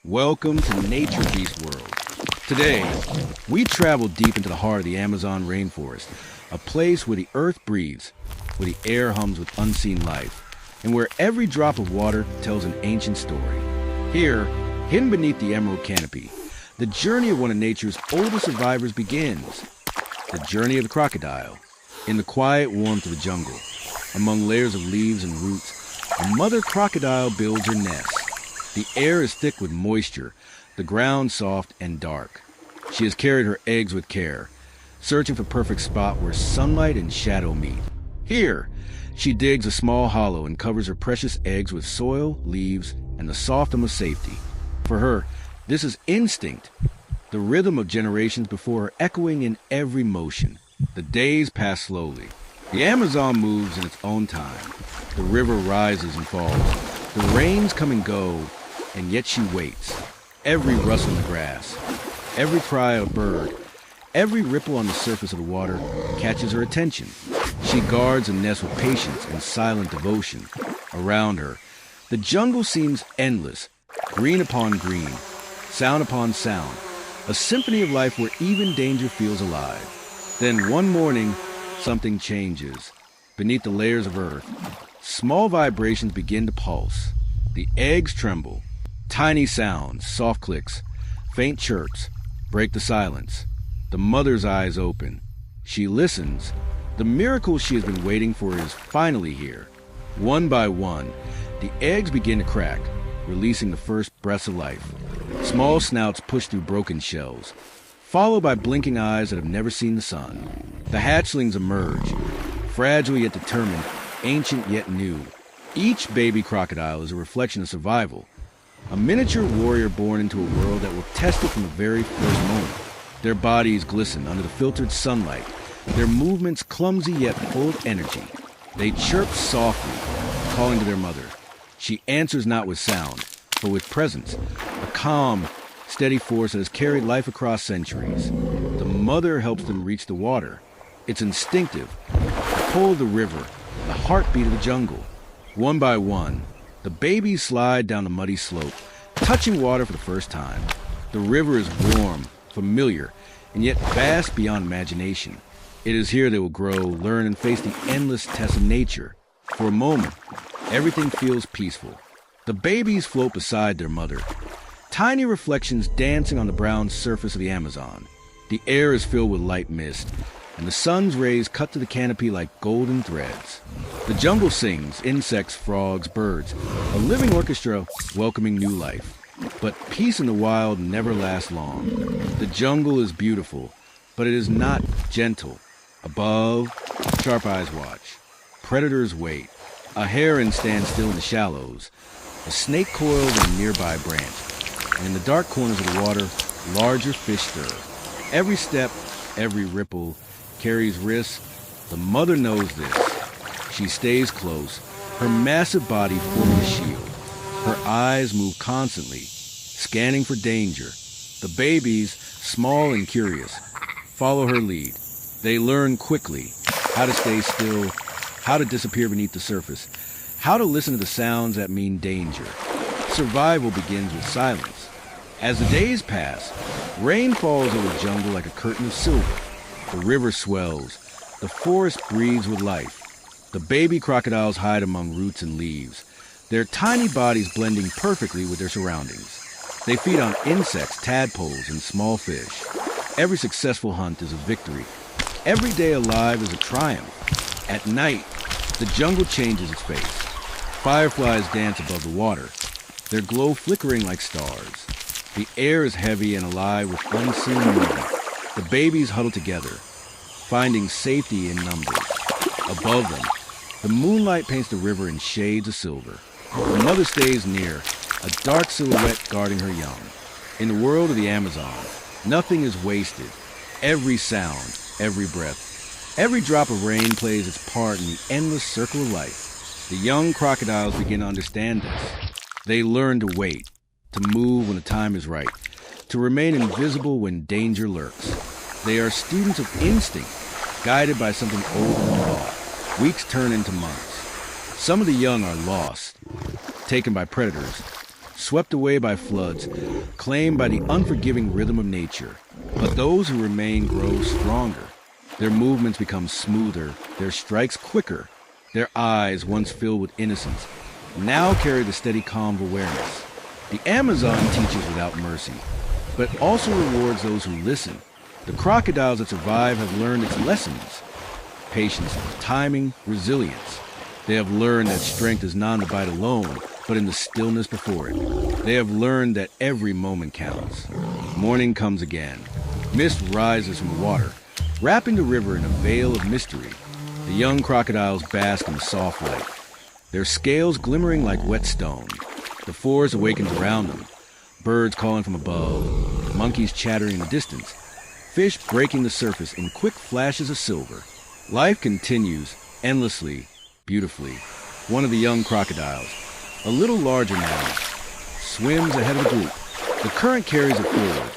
Welcome to Nature Beast World. Today, we travel deep into the heart of the Amazon rainforest, a place where the earth breathes, where the air hums with unseen life, and where every drop of water tells an ancient story. Here, hidden beneath the emerald canopy, the journey of one of nature's oldest survivors begins. The journey of the crocodile. In the quiet warmth of the jungle, among layers of leaves and roots, a mother crocodile builds her nest. The air is thick with moisture, the ground soft and dark. She has carried her eggs with care, searching for the perfect spot where sunlight and shadow meet. Here, she digs a small hollow and covers her precious eggs with soil, leaves, and the soft hum of safety. For her, this is instinct, the rhythm of generations before her echoing in every motion. The days pass slowly. The Amazon moves in its own time. The river rises and falls. The rains come and go, and yet she waits. Every rustle in the grass, every cry of a bird, every ripple on the surface of the water catches her attention. She guards the nest with patience and silent devotion. Around her, the jungle seems endless, green upon green, sound upon sound, a symphony of life where even danger feels alive. Then one morning, something changes. Beneath the layers of earth, small vibrations begin to pulse. The eggs tremble. Tiny sounds, soft clicks, faint chirps, break the silence. The mother's eyes open. She listens. The miracle she has been waiting for is finally here. One by one, the eggs begin to crack, releasing the first breaths of life. Small snouts push through broken shells, followed by blinking eyes that have never seen the sun. The hatchlings emerge, fragile yet determined, ancient yet new. Each baby crocodile is a reflection of survival, a miniature warrior born into a world that will test it from the very first moment. Their bodies glisten under the filtered sunlight, their movements clumsy yet full of energy. They chirp softly, calling to their mother. She answers not with sound, but with presence, a calm, steady force that has carried life across centuries. The mother helps them reach the water. It's instinctive, the pull of the river, the heartbeat of the jungle. One by one, the babies slide down the muddy slope, touching water for the first time. The river is warm, familiar, and yet vast beyond imagination. It is here they will grow, learn, and face the endless tests of nature. For a moment, everything feels peaceful. The babies float beside their mother, tiny reflections dancing on the brown surface of the Amazon. The air is filled with light mist, and the sun's rays cut to the canopy like golden threads. The jungle sings, insects, frogs, birds, a living orchestra welcoming new life. But peace in the wild never lasts long. The jungle is beautiful, but it is not gentle. Above, sharp eyes watch. Predators wait. A heron stands still in the shallows. A snake coils on a nearby branch. And in the dark corners of the water, larger fish stir. Every step, every ripple, carries risk. The mother knows this. She stays close, her massive body forming a shield. Her eyes move constantly, scanning for danger. The babies, small and curious, follow her lead. They learn quickly how to stay still, how to disappear beneath the surface, how to listen to the sounds that mean danger. Survival begins with silence. As the days pass, rain falls over the jungle like a curtain of silver. The river swells. The forest breathes with life. The baby crocodiles hide among roots and leaves, their tiny bodies blending perfectly with their surroundings. They feed on insects, tadpoles, and small fish. Every successful hunt is a victory. Every day alive is a triumph. At night, the jungle changes its face. Fireflies dance above the water, their glow flickering like stars. The air is heavy and alive with unseen movement. The babies huddle together, finding safety in numbers. Above them, the moonlight paints the river in shades of silver. The mother stays near, a dark silhouette guarding her young. In the world of the Amazon, nothing is wasted. Every sound, every breath, every drop of rain plays its part in the endless circle of life. The young crocodiles begin to understand this. They learn to wait, to move when the time is right, to remain invisible when danger lurks. They are students of instinct, guided by something older than law. Weeks turn into months. Some of the young are lost, taken by predators. swept away by floods, claimed by the unforgiving rhythm of nature. But those who remain grow stronger. Their movements become smoother, their strikes quicker. Their eyes, once filled with innocence, now carry the steady calm of awareness. The Amazon teaches without mercy, but also rewards those who listen. The crocodiles that survive have learned its lessons: patience, timing, resilience. They have learned that strength is not in the bite alone, but in the stillness before it. They have learned that every moment counts. Morning comes again. Mist rises from the water, wrapping the river in a veil of mystery. The young crocodiles bask in the soft light, their scales glimmering like wet stone. The forest awakens around them, birds calling from above, monkeys chattering in the distance, fish breaking the surface in quick flashes of silver. Life continues endlessly, beautifully. One of the young crocodiles, a little larger now, swims ahead of the group. The current carries it forward,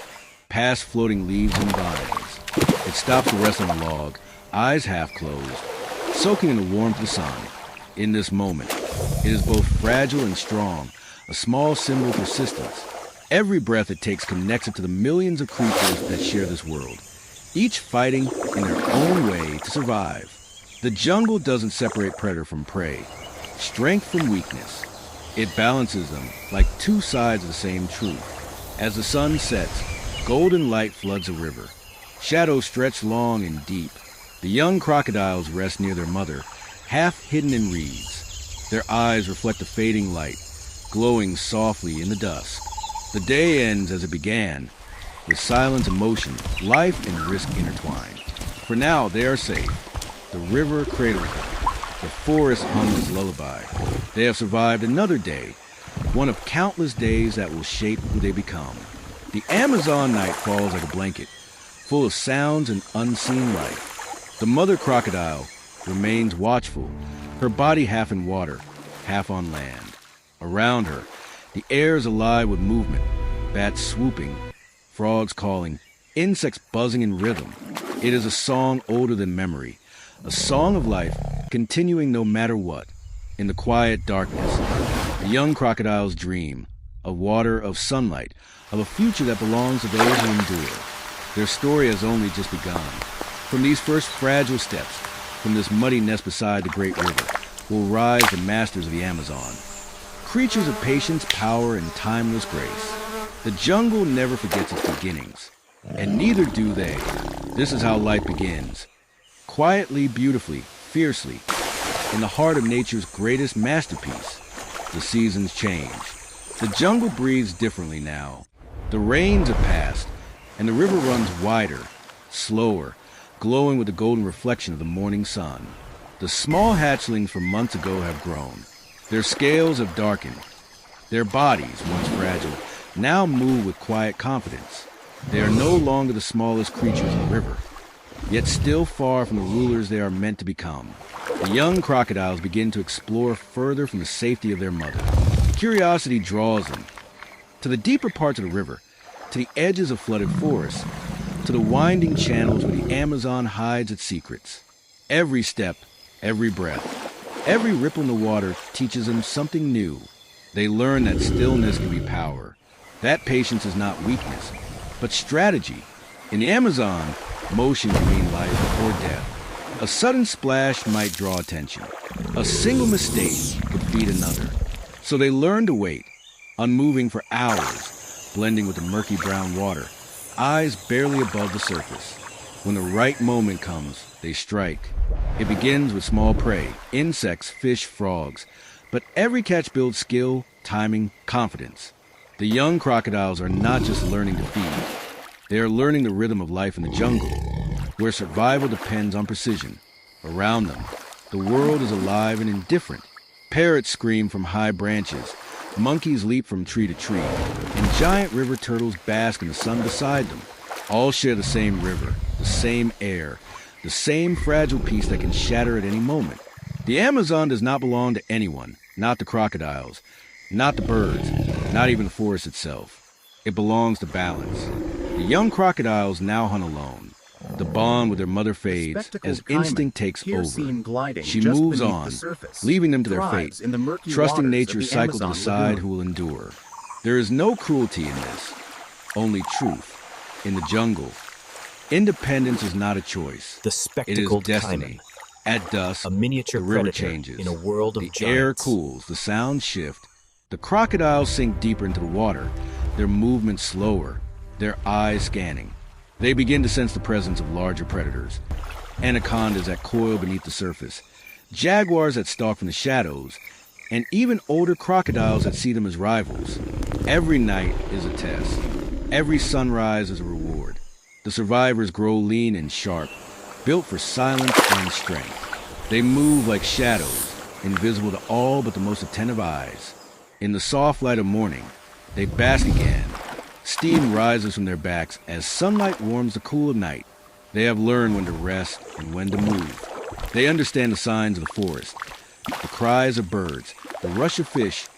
past floating leaves and vines. It stops to rest on a log, eyes half closed, soaking in the warmth of the sun. In this moment, it is both fragile and strong, a small symbol of persistence. Every breath it takes connects it to the millions of creatures that share this world, each fighting in their own way to survive. The jungle doesn't separate predator from prey, strength from weakness. It balances them like two sides of the same truth. As the sun sets, golden light floods the river. Shadows stretch long and deep. The young crocodiles rest near their mother, half hidden in reeds. Their eyes reflect the fading light, glowing softly in the dusk. The day ends as it began, with silence and motion, life and risk intertwined. For now, they are safe. The river cradles them. The forest hums its lullaby. They have survived another day, one of countless days that will shape who they become. The Amazon night falls like a blanket, full of sounds and unseen life. The mother crocodile remains watchful, her body half in water, half on land. Around her, the air is alive with movement, bats swooping, frogs calling, insects buzzing in rhythm. It is a song older than memory, a song of life continuing no matter what. In the quiet darkness, the young crocodiles dream of water, of sunlight, of a future that belongs to those who endure. Their story has only just begun. From these first fragile steps, from this muddy nest beside the great river, will rise the masters of the Amazon. Creatures of patience, power, and timeless grace. The jungle never forgets its beginnings, and neither do they. This is how life begins. Quietly, beautifully, fiercely, in the heart of nature's greatest masterpiece. The seasons change. The jungle breathes differently now. The rains have passed, and the river runs wider, slower, glowing with the golden reflection of the morning sun. The small hatchlings from months ago have grown. Their scales have darkened. Their bodies, once fragile, now move with quiet confidence. They are no longer the smallest creatures in the river, yet still far from the rulers they are meant to become. The young crocodiles begin to explore further from the safety of their mother. Curiosity draws them to the deeper parts of the river, to the edges of flooded forests, to the winding channels where the Amazon hides its secrets. Every step, every breath, every ripple in the water teaches them something new. They learn that stillness can be power. That patience is not weakness, but strategy. In the Amazon, motion can mean life or death. A sudden splash might draw attention. A single mistake could feed another. So they learn to wait, unmoving for hours, blending with the murky brown water, eyes barely above the surface. When the right moment comes, they strike. It begins with small prey, insects, fish, frogs. But every catch builds skill, timing, confidence. The young crocodiles are not just learning to feed. They are learning the rhythm of life in the jungle, where survival depends on precision. Around them, the world is alive and indifferent. Parrots scream from high branches, monkeys leap from tree to tree, and giant river turtles bask in the sun beside them. All share the same river, the same air, the same fragile piece that can shatter at any moment. The Amazon does not belong to anyone, not the crocodiles, not the birds, not even the forest itself. It belongs to balance. The young crocodiles now hunt alone. The bond with their mother fades as instinct takes over. She moves on, leaving them to their fate, trusting nature's cycle to decide who will endure. There is no cruelty in this, only truth. In the jungle, independence is not a choice. The It is spectacled destiny. caiman, At dusk, a miniature the river predator changes. in a world of The giants. air cools, the sounds shift. The crocodiles sink deeper into the water, their movements slower, their eyes scanning. They begin to sense the presence of larger predators. Anacondas that coil beneath the surface, jaguars that stalk from the shadows, and even older crocodiles that see them as rivals. Every night is a test. Every sunrise is a reward. The survivors grow lean and sharp, built for silence and strength. They move like shadows, invisible to all but the most attentive eyes. In the soft light of morning, they bask again. Steam rises from their backs as sunlight warms the cool of night. They have learned when to rest and when to move. They understand the signs of the forest, the cries of birds, the rush of fish,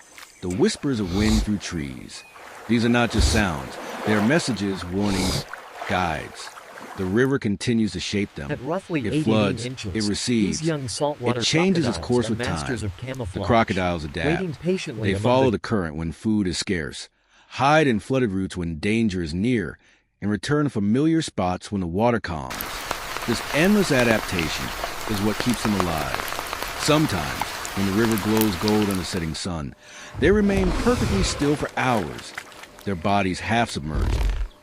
the whispers of wind through trees. These are not just sounds. They are messages, warnings, guides. The river continues to shape them. At roughly It 88 floods, inches, it recedes, these young saltwater it changes its crocodiles course are with masters time. of camouflage, The crocodiles adapt. waiting patiently They among follow the current when food is scarce, hide in flooded routes when danger is near, and return to familiar spots when the water calms. This endless adaptation is what keeps them alive. Sometimes, when the river glows gold on the setting sun, they remain perfectly still for hours, their bodies half submerged,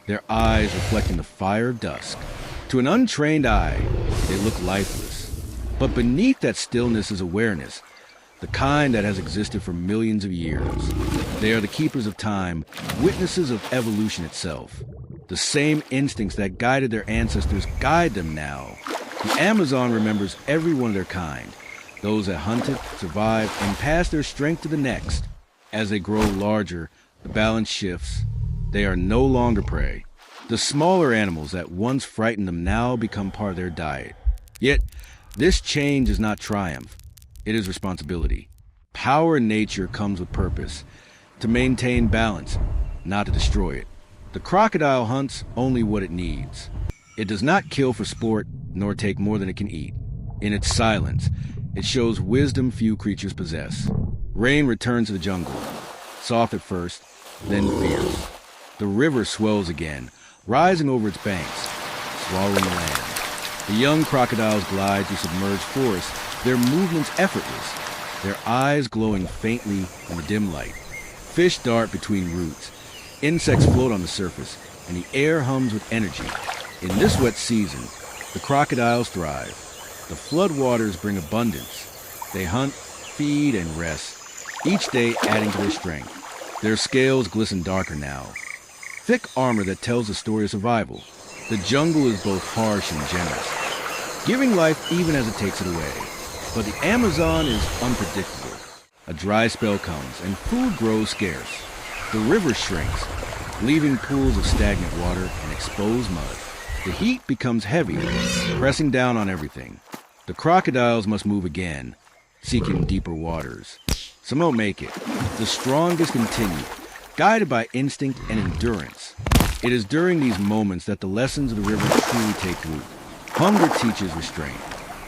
their eyes reflecting the fire of dusk. To an untrained eye, they look lifeless. But beneath that stillness is awareness, the kind that has existed for millions of years. They are the keepers of time, witnesses of evolution itself. The same instincts that guided their ancestors guide them now. The Amazon remembers every one of their kind, those that hunted, survived, and passed their strength to the next. As they grow larger, the balance shifts. They are no longer prey. The smaller animals that once frightened them now become part of their diet. Yet, this change is not triumph. It is responsibility. Power in nature comes with purpose, to maintain balance, not to destroy it. The crocodile hunts only what it needs. It does not kill for sport, nor take more than it can eat. In its silence, it shows wisdom few creatures possess. Rain returns to the jungle, soft at first, then fierce. The river swells again, rising over its banks, swallowing the land. The young crocodiles glide through submerged forests, their movements effortless, their eyes glowing faintly in the dim light. Fish dart between roots, insects float on the surface, and the air hums with energy. In this wet season, the crocodiles thrive. The floodwaters bring abundance. They hunt, feed, and rest, each day adding to their strength. Their scales glisten darker now. Thick armor that tells the story of survival. The jungle is both harsh and generous, giving life even as it takes it away. But the Amazon is unpredictable. A dry spell comes, and food grows scarce. The river shrinks, leaving pools of stagnant water and exposed mud. The heat becomes heavy, pressing down on everything. The crocodiles must move again, seeking deeper waters. Some won't make it. The strongest continue, guided by instinct and endurance. It is during these moments that the lessons of the river truly take root. Hunger teaches restraint.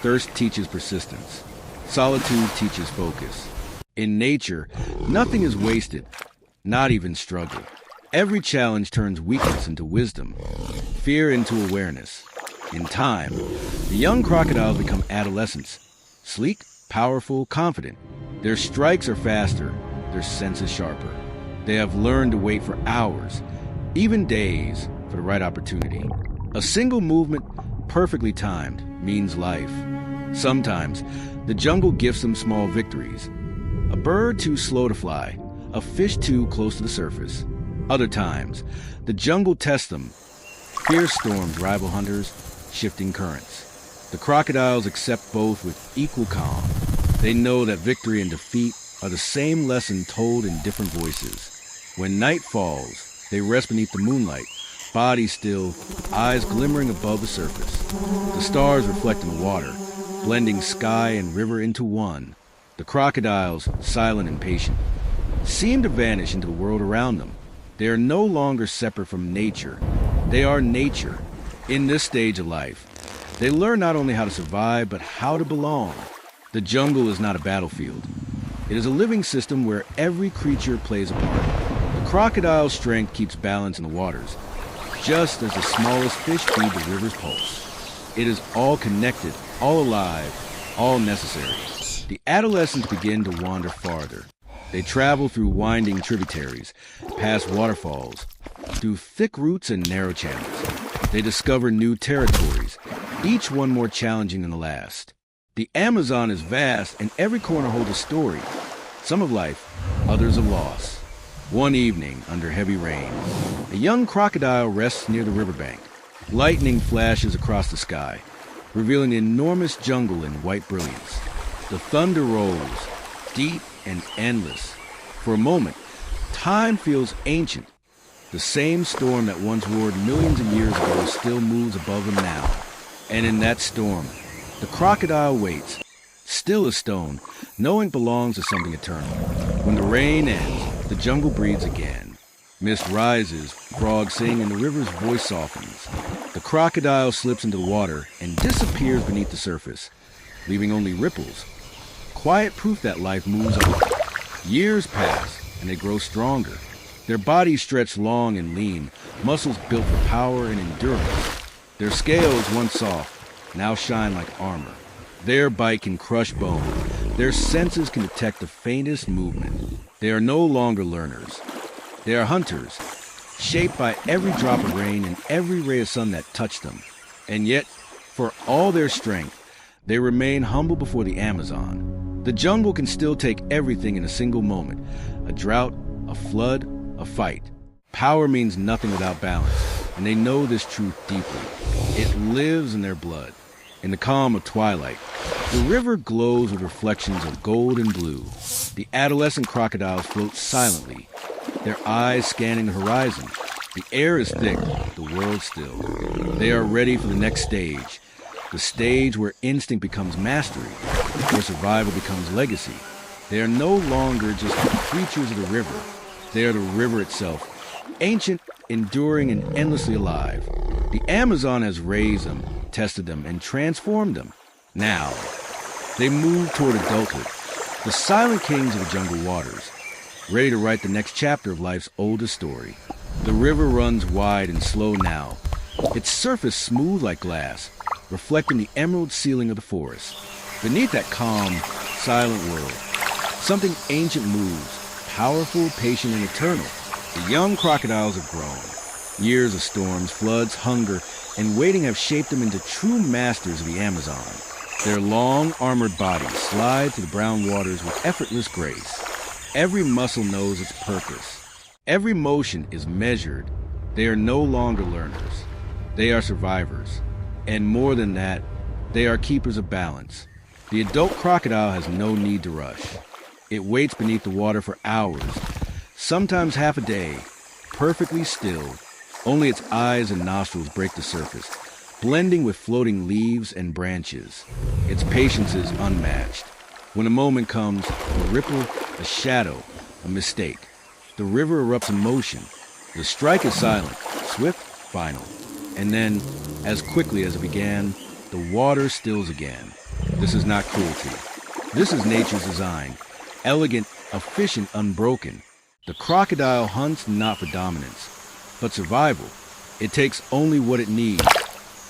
Thirst teaches persistence. Solitude teaches focus. In nature, nothing is wasted, not even struggle. Every challenge turns weakness into wisdom, fear into awareness. In time, the young crocodiles become adolescents, sleek, powerful, confident. Their strikes are faster, their senses sharper. They have learned to wait for hours, even days, for the right opportunity. A single movement, perfectly timed, means life. Sometimes, the jungle gifts them small victories. A bird too slow to fly, a fish too close to the surface. Other times, the jungle tests them. Fierce storms rival hunters, shifting currents. The crocodiles accept both with equal calm. They know that victory and defeat are the same lesson told in different voices. When night falls, they rest beneath the moonlight, bodies still, eyes glimmering above the surface. The stars reflect in the water, blending sky and river into one. The crocodiles, silent and patient, seem to vanish into the world around them. They are no longer separate from nature. They are nature. In this stage of life, they learn not only how to survive, but how to belong. The jungle is not a battlefield. It is a living system where every creature plays a part. The crocodile's strength keeps balance in the waters, just as the smallest fish feed the river's pulse. It is all connected, all alive, all necessary. The adolescents begin to wander farther. They travel through winding tributaries, past waterfalls, through thick roots and narrow channels. They discover new territories, each one more challenging than the last. The Amazon is vast, and every corner holds a story, some of life, others of loss. One evening, under heavy rain, a young crocodile rests near the riverbank. Lightning flashes across the sky, revealing the enormous jungle in white brilliance. The thunder rolls, deep and endless. For a moment, time feels ancient. The same storm that once roared millions of years ago still moves above him now. And in that storm, the crocodile waits, still a stone, knowing it belongs to something eternal. When the rain ends, the jungle breathes again. Mist rises, frogs sing, and the river's voice softens. The crocodile slips into the water and disappears beneath the surface, leaving only ripples. Quiet proof that life moves on. Years pass, and they grow stronger. Their bodies stretch long and lean, muscles built for power and endurance. Their scales, once soft, now shine like armor. Their bite can crush bone. Their senses can detect the faintest movement. They are no longer learners. They are hunters, shaped by every drop of rain and every ray of sun that touched them. And yet, for all their strength, they remain humble before the Amazon. The jungle can still take everything in a single moment. A drought, a flood, a fight. Power means nothing without balance, and they know this truth deeply. It lives in their blood. In the calm of twilight, the river glows with reflections of gold and blue. The adolescent crocodiles float silently, their eyes scanning the horizon. The air is thick, the world still. They are ready for the next stage, the stage where instinct becomes mastery, where survival becomes legacy. They are no longer just creatures of the river. They are the river itself, ancient, enduring, and endlessly alive. The Amazon has raised them, tested them, and transformed them. Now, they move toward adulthood, the silent kings of the jungle waters, ready to write the next chapter of life's oldest story. The river runs wide and slow now, its surface smooth like glass, reflecting the emerald ceiling of the forest. Beneath that calm, silent world, something ancient moves, powerful, patient, and eternal. The young crocodiles have grown. Years of storms, floods, hunger, and waiting have shaped them into true masters of the Amazon. Their long, armored bodies slide through the brown waters with effortless grace. Every muscle knows its purpose. Every motion is measured. They are no longer learners. They are survivors. And more than that, they are keepers of balance. The adult crocodile has no need to rush. It waits beneath the water for hours, sometimes half a day, perfectly still. Only its eyes and nostrils break the surface, blending with floating leaves and branches. Its patience is unmatched. When a moment comes, a ripple, a shadow, a mistake. The river erupts in motion. The strike is silent, swift, final. And then, as quickly as it began, the water stills again. This is not cruelty. This is nature's design. Elegant, efficient, unbroken. The crocodile hunts not for dominance, but survival. It takes only what it needs,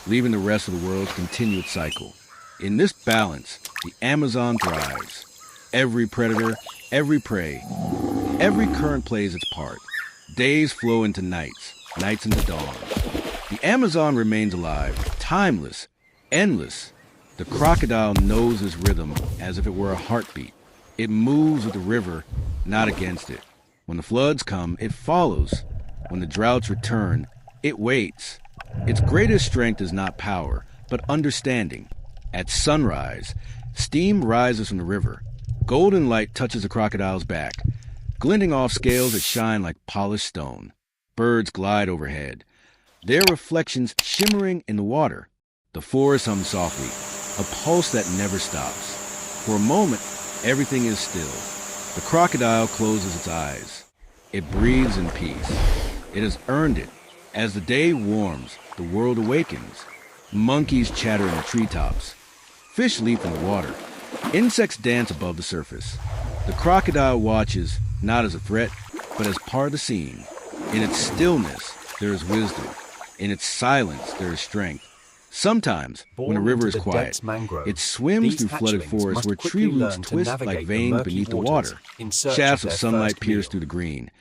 leaving the rest of the world to continue its cycle. In this balance, the Amazon thrives. Every predator, every prey, every current plays its part. Days flow into nights, nights into dawn. The Amazon remains alive, timeless, endless. The crocodile knows its rhythm as if it were a heartbeat. It moves with the river, not against it. When the floods come, it follows. When the droughts return, it waits. Its greatest strength is not power, but understanding. At sunrise, steam rises from the river. Golden light touches the crocodile's back, glinting off scales that shine like polished stone. Birds glide overhead, their reflections shimmering in the water. The forest hums softly, a pulse that never stops. For a moment, everything is still. The crocodile closes its eyes. It breathes in peace. It has earned it. As the day warms, the world awakens. Monkeys chatter in the treetops. Fish leap in the water. Insects dance above the surface. The crocodile watches, not as a threat, but as part of the scene. In its stillness, there is wisdom. In its silence, there is strength. Sometimes, when a river is quiet, it swims through flooded forests where tree roots twist like veins beneath the water. Shafts of sunlight pierce through the green,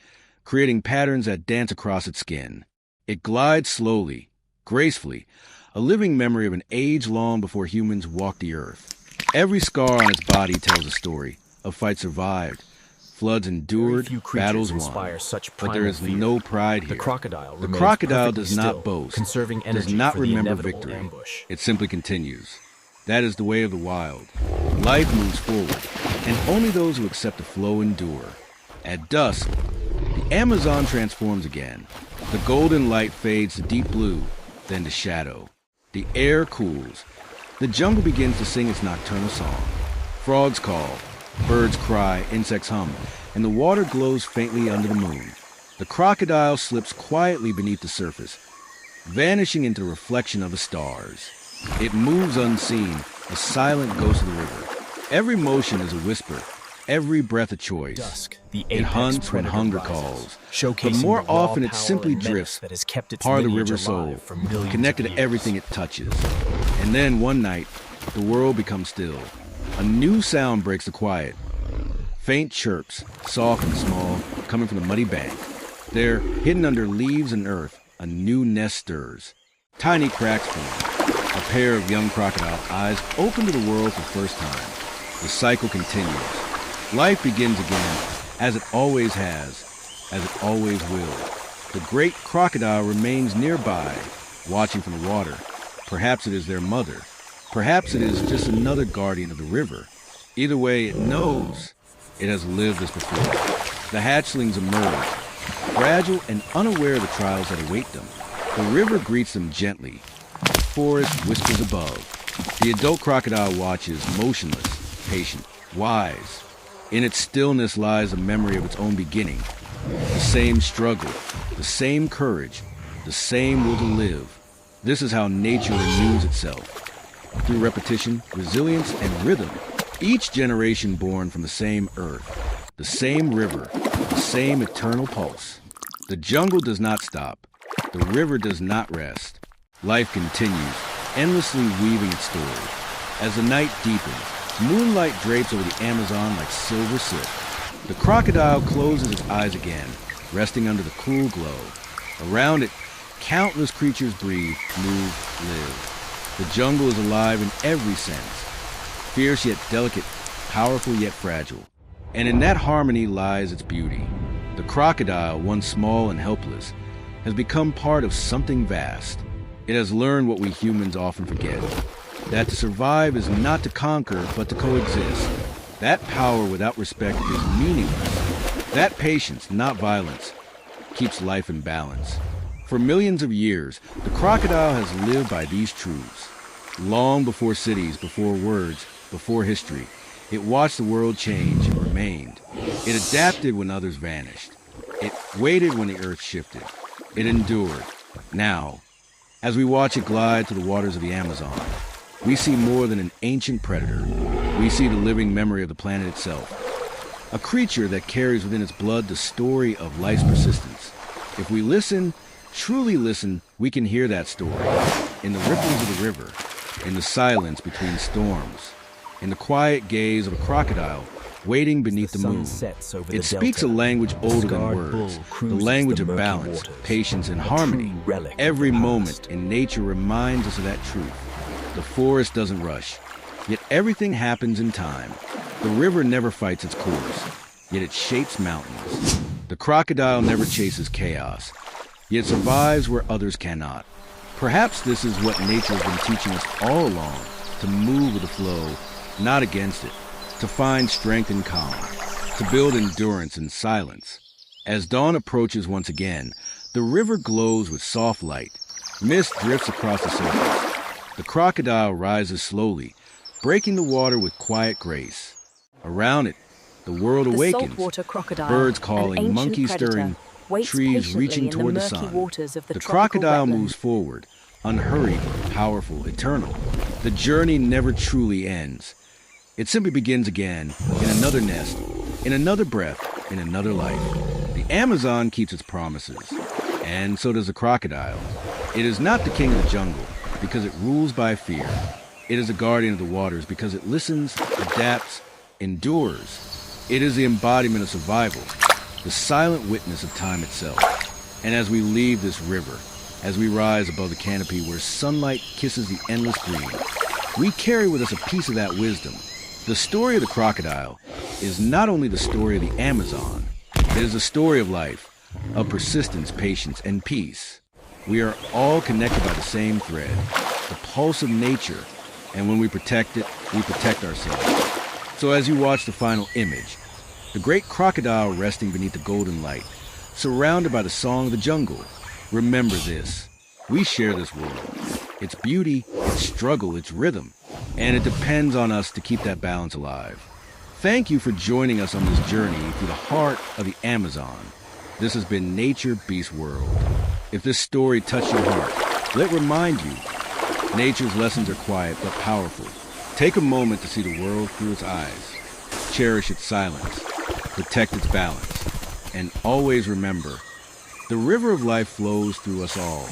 creating patterns that dance across its skin. It glides slowly, gracefully, a living memory of an age long before humans walked the earth. Every scar on its body tells a story of fights survived, floods endured, battles won. But there is no pride here. The crocodile does not boast, does not remember victory. It simply continues. That is the way of the wild. Life moves forward, and only those who accept the flow endure. At dusk, the Amazon transforms again. The golden light fades to deep blue, then to shadow. The air cools. The jungle begins to sing its nocturnal song. Frogs call, birds cry, insects hum, and the water glows faintly under the moon. The crocodile slips quietly beneath the surface, vanishing into the reflection of the stars. It moves unseen, a silent ghost of the river. Every motion is a whisper, every breath a choice. Dusk, it hunts when hunger calls, but more often it simply drifts, part of the river's soul, connected to everything it touches. And then one night, the world becomes still. A new sound breaks the quiet. Faint chirps, soft and small, coming from the muddy bank. There, hidden under leaves and earth, a new nest stirs. Tiny cracks form. A pair of young crocodile eyes open to the world for the first time. The cycle continues. Life begins again, as it always has, as it always will. The great crocodile remains nearby, watching from the water. Perhaps it is their mother. Perhaps it is just another guardian of the river. Either way, it knows it has lived this before. The hatchlings emerge, fragile and unaware of the trials that await them. The river greets them gently. The forest whispers above. The adult crocodile watches, motionless, patient, wise. In its stillness lies a memory of its own beginning. The same struggle, the same courage, the same will to live. This is how nature renews itself. Through repetition, resilience, and rhythm, each generation born from the same earth, the same river, the same eternal pulse. The jungle does not stop. The river does not rest. Life continues, endlessly weaving its story. As the night deepens, moonlight drapes over the Amazon like silver silk. The crocodile closes its eyes again, resting under the cool glow. Around it, countless creatures breathe, move, live. The jungle is alive in every sense. Fierce yet delicate, powerful yet fragile. And in that harmony lies its beauty. The crocodile, once small and helpless, has become part of something vast. It has learned what we humans often forget, that to survive is not to conquer, but to coexist. That power without respect is meaningless. That patience, not violence, keeps life in balance. For millions of years, the crocodile has lived by these truths. Long before cities, before words, before history, it watched the world change and remained. It adapted when others vanished. It waited when the earth shifted. It endured. Now, as we watch it glide to the waters of the Amazon, we see more than an ancient predator. We see the living memory of the planet itself. A creature that carries within its blood the story of life's persistence. If we listen, truly listen, we can hear that story. In the ripples of the river, in the silence between storms, in the quiet gaze of a crocodile waiting beneath the moon. It speaks a language older than words, the language of balance, patience, and harmony. Every moment in nature reminds us of that truth. The forest doesn't rush, yet everything happens in time. The river never fights its course, yet it shapes mountains. The crocodile never chases chaos, yet survives where others cannot. Perhaps this is what nature has been teaching us all along, to move with the flow, not against it, to find strength in calm, to build endurance in silence. As dawn approaches once again, the river glows with soft light. Mist drifts across the surface. The crocodile rises slowly, breaking the water with quiet grace. Around it, the world awakens, saltwater crocodile, birds calling, monkeys stirring, trees reaching toward the sun. The crocodile moves forward, unhurried, powerful, eternal. The journey never truly ends. It simply begins again, in another nest, in another breath, in another life. The The Amazon keeps its promises, and so does the crocodile. It is not the king of the jungle because it rules by fear. It is a guardian of the waters because it listens, adapts, endures. It is the embodiment of survival, the silent witness of time itself. And as we leave this river, as we rise above the canopy where sunlight kisses the endless green, we carry with us a piece of that wisdom. The story of the crocodile is not only the story of the Amazon, it is a story of life, of persistence, patience, and peace. We are all connected by the same thread, the pulse of nature, and when we protect it, we protect ourselves. So as you watch the final image, the great crocodile resting beneath the golden light, surrounded by the song of the jungle, remember this: we share this world, its beauty, its struggle, its rhythm, and it depends on us to keep that balance alive. Thank you for joining us on this journey through the heart of the Amazon. This has been Nature Beast World. If this story touched your heart, let it remind you, nature's lessons are quiet but powerful. Take a moment to see the world through its eyes. Cherish its silence, protect its balance, and always remember, the river of life flows through us all.